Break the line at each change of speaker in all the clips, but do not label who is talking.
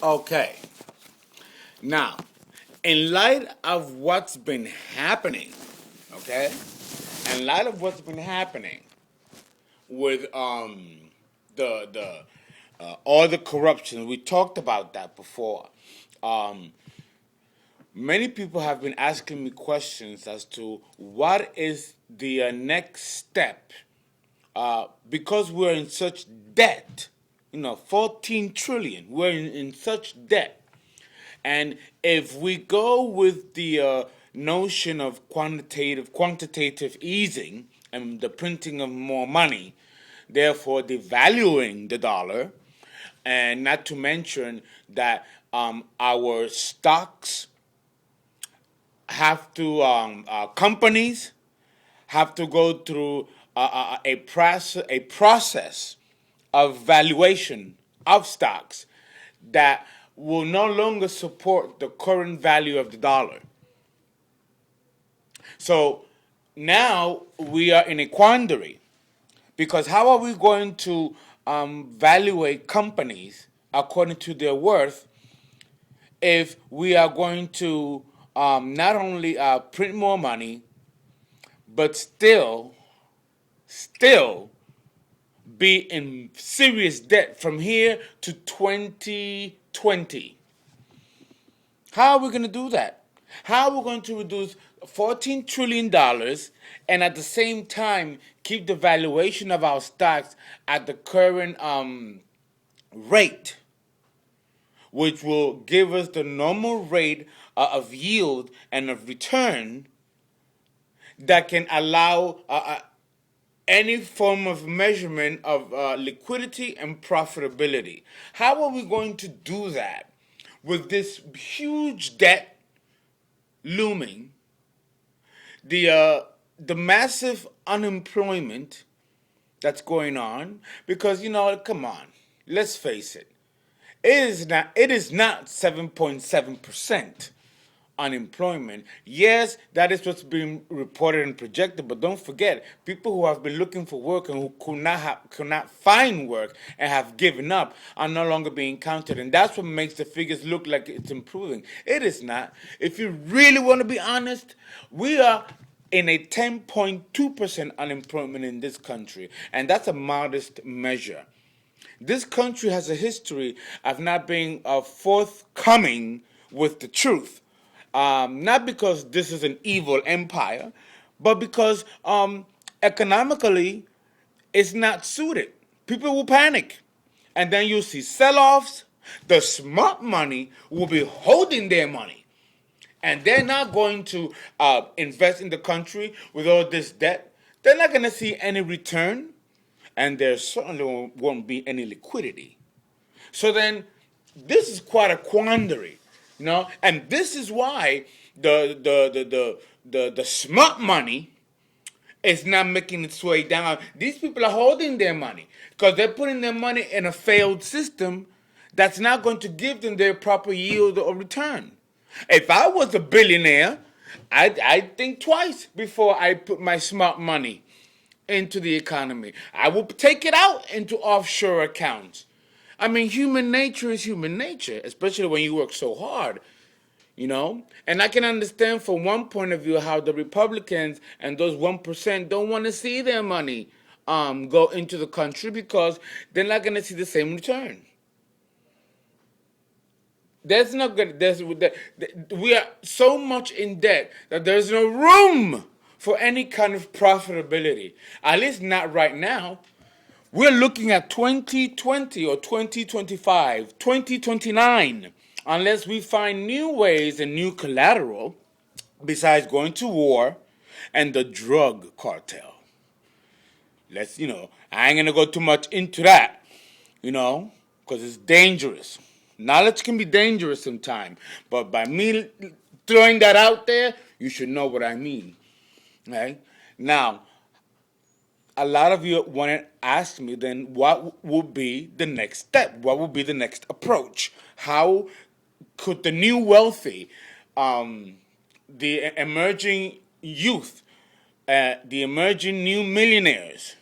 Okay. Now, in light of what's been happening, okay, in light of what's been happening with the all the corruption, we talked about that before. Um, Many people have been asking me questions as to what is the next step because we're in such debt. 14 trillion. We're in such debt. And if we go with the notion of quantitative easing and the printing of more money, therefore devaluing the dollar, and not to mention that our stocks have to companies have to go through a process of valuation of stocks that will no longer support the current value of the dollar. So now we are in a quandary because how are we going to evaluate companies according to their worth if we are going to not only print more money but still be in serious debt from here to 2020. How are we going to do that? How are we going to reduce $14 trillion and at the same time keep the valuation of our stocks at the current rate, which will give us the normal rate of yield and of return that can allow any form of measurement of liquidity and profitability? How are we going to do that with this huge debt looming, the massive unemployment that's going on? Because come on, let's face it, it is not 7.7% unemployment. Yes, that is what's being reported and projected, but don't forget, people who have been looking for work and who could not find work and have given up are no longer being counted, and that's what makes the figures look like it's improving. It is not. If you really want to be honest, we are in a 10.2% unemployment in this country, and that's a modest measure. This country has a history of not being forthcoming with the truth. Not because this is an evil empire, but because economically it's not suited. People will panic. And then you'll see sell offs. The smart money will be holding their money. And they're not going to invest in the country with all this debt. They're not going to see any return. And there certainly won't be any liquidity. So then, this is quite a quandary, and this is why the smart money is not making its way down. These people are holding their money because they're putting their money in a failed system that's not going to give them their proper yield or return. If I was a billionaire, I'd think twice before I put my smart money into the economy. I will take it out into offshore accounts. I mean, human nature is human nature, especially when you work so hard. And I can understand from one point of view how the Republicans and those 1% don't want to see their money go into the country because they're not going to see the same return. That's not good. We are so much in debt that there's no room for any kind of profitability. At least not right now. We're looking at 2020 or 2025, 2029, unless we find new ways and new collateral besides going to war and the drug cartel. I ain't gonna go too much into that, because it's dangerous. Knowledge can be dangerous sometimes, but by me throwing that out there, you should know what I mean. Right? Now, a lot of you want to ask me then what would be the next step? What would be the next approach? How could the new wealthy, the emerging youth, the emerging new millionaires,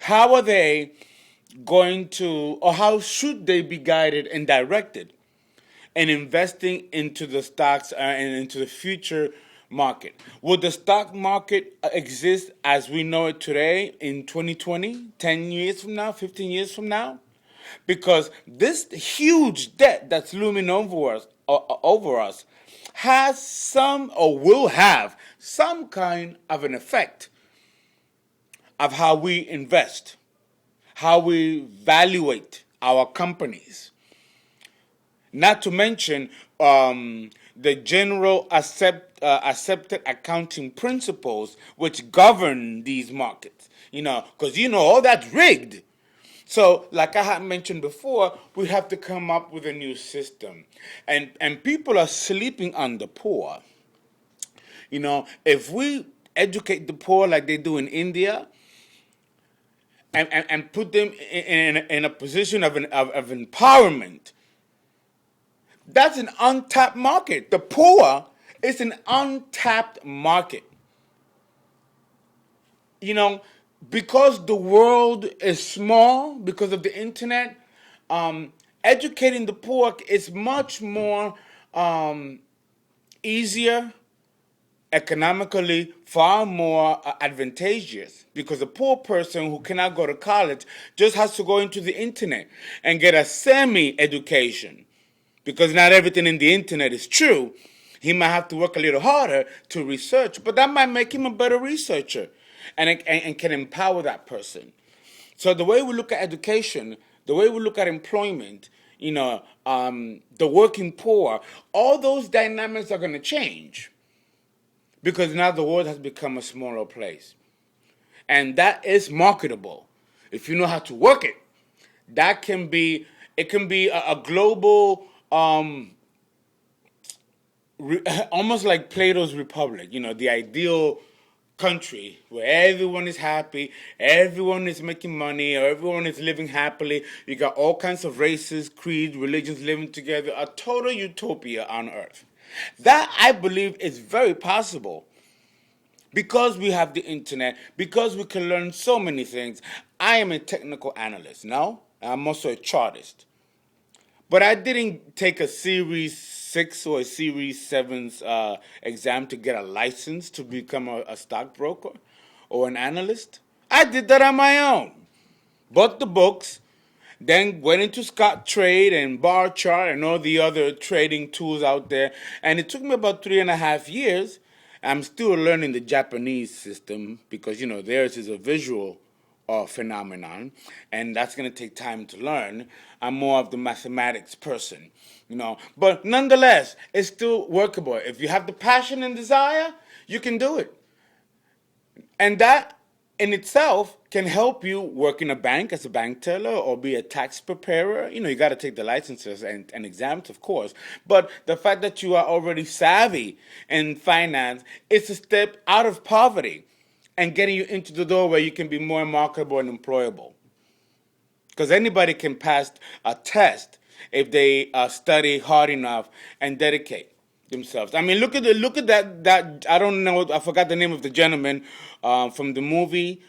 how are they going to, or how should they be guided and directed in investing into the stocks and into the future market? Will the stock market exist as we know it today in 2020, 10 years from now, 15 years from now? Because this huge debt that's looming over us has some, or will have some kind of an effect of how we invest, how we evaluate our companies. Not to mention the general accepted accounting principles which govern these markets. Because all that's rigged. So, like I had mentioned before, we have to come up with a new system. And people are sleeping on the poor. If we educate the poor like they do in India, and put them in a position of empowerment, that's an untapped market. The poor is an untapped market. Because the world is small, because of the internet, educating the poor is much more easier, economically far more advantageous, because a poor person who cannot go to college just has to go into the internet and get a semi-education, because not everything in the internet is true. He might have to work a little harder to research, but that might make him a better researcher and can empower that person. So the way we look at education, the way we look at employment, the working poor, all those dynamics are going to change, because now the world has become a smaller place. And that is marketable. If you know how to work it, it can be a global, almost like Plato's Republic, the ideal country where everyone is happy, everyone is making money, or everyone is living happily. You got all kinds of races, creeds, religions living together, a total utopia on earth. That, I believe, is very possible because we have the internet, because we can learn so many things. I am a technical analyst, no? I'm also a chartist. But I didn't take a Series 6 or a Series 7 exam to get a license to become a stockbroker or an analyst. I did that on my own. Bought the books, then went into Scottrade and Bar Chart and all the other trading tools out there. And it took me about 3.5 years. I'm still learning the Japanese system because, theirs is a visual phenomenon, and that's going to take time to learn. I'm more of the mathematics person, But nonetheless, it's still workable. If you have the passion and desire, you can do it. And that in itself can help you work in a bank as a bank teller or be a tax preparer. You got to take the licenses and exams, of course. But the fact that you are already savvy in finance is a step out of poverty and getting you into the door where you can be more marketable and employable. Because anybody can pass a test if they study hard enough and dedicate themselves. I mean, look at that. I don't know. I forgot the name of the gentleman from the movie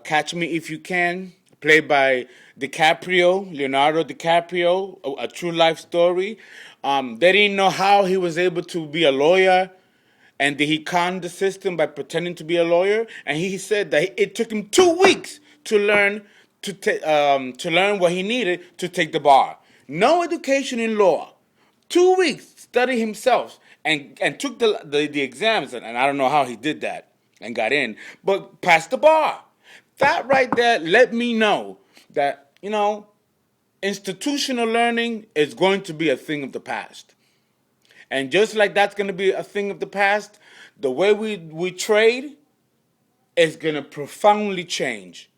Catch Me If You Can, played by Leonardo DiCaprio, a true life story. They didn't know how he was able to be a lawyer. And he conned the system by pretending to be a lawyer. And he said that it took him 2 weeks to learn to learn what he needed to take the bar. No education in law. 2 weeks study himself and took the exams. And I don't know how he did that and got in, but passed the bar. That right there let me know that institutional learning is going to be a thing of the past. And just like that's going to be a thing of the past, the way we trade is going to profoundly change.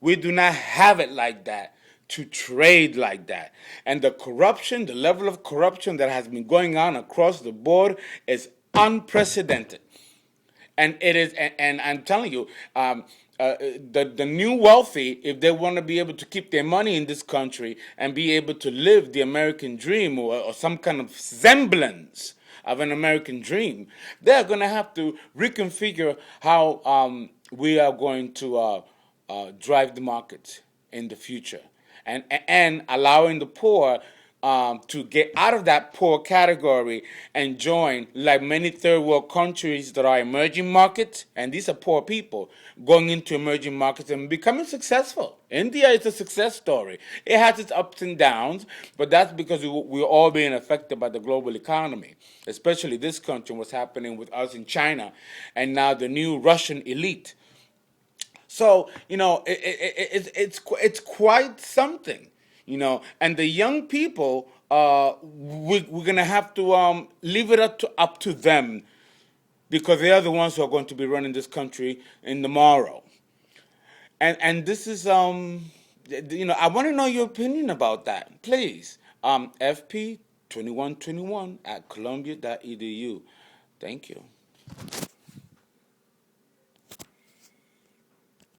We do not have it like that to trade like that. And the level of corruption that has been going on across the board unprecedented. And it is, and I'm telling you, the new wealthy, if they want to be able to keep their money in this country and be able to live the American dream or some kind of semblance of an American dream, they're going to have to reconfigure how we are going to drive the markets in the future. and allowing the poor to get out of that poor category and join, like many third world countries that are emerging markets, and these are poor people going into emerging markets and becoming successful. India is a success story. It has its ups and downs, but that's because we're all being affected by the global economy, especially this country, what's happening with us in China, and now the new Russian elite. So it's quite something, And the young people, we're gonna have to leave it up to them because they are the ones who are going to be running this country in tomorrow. And this is I want to know your opinion about that, please. FP 2121 at columbia.edu. Thank you.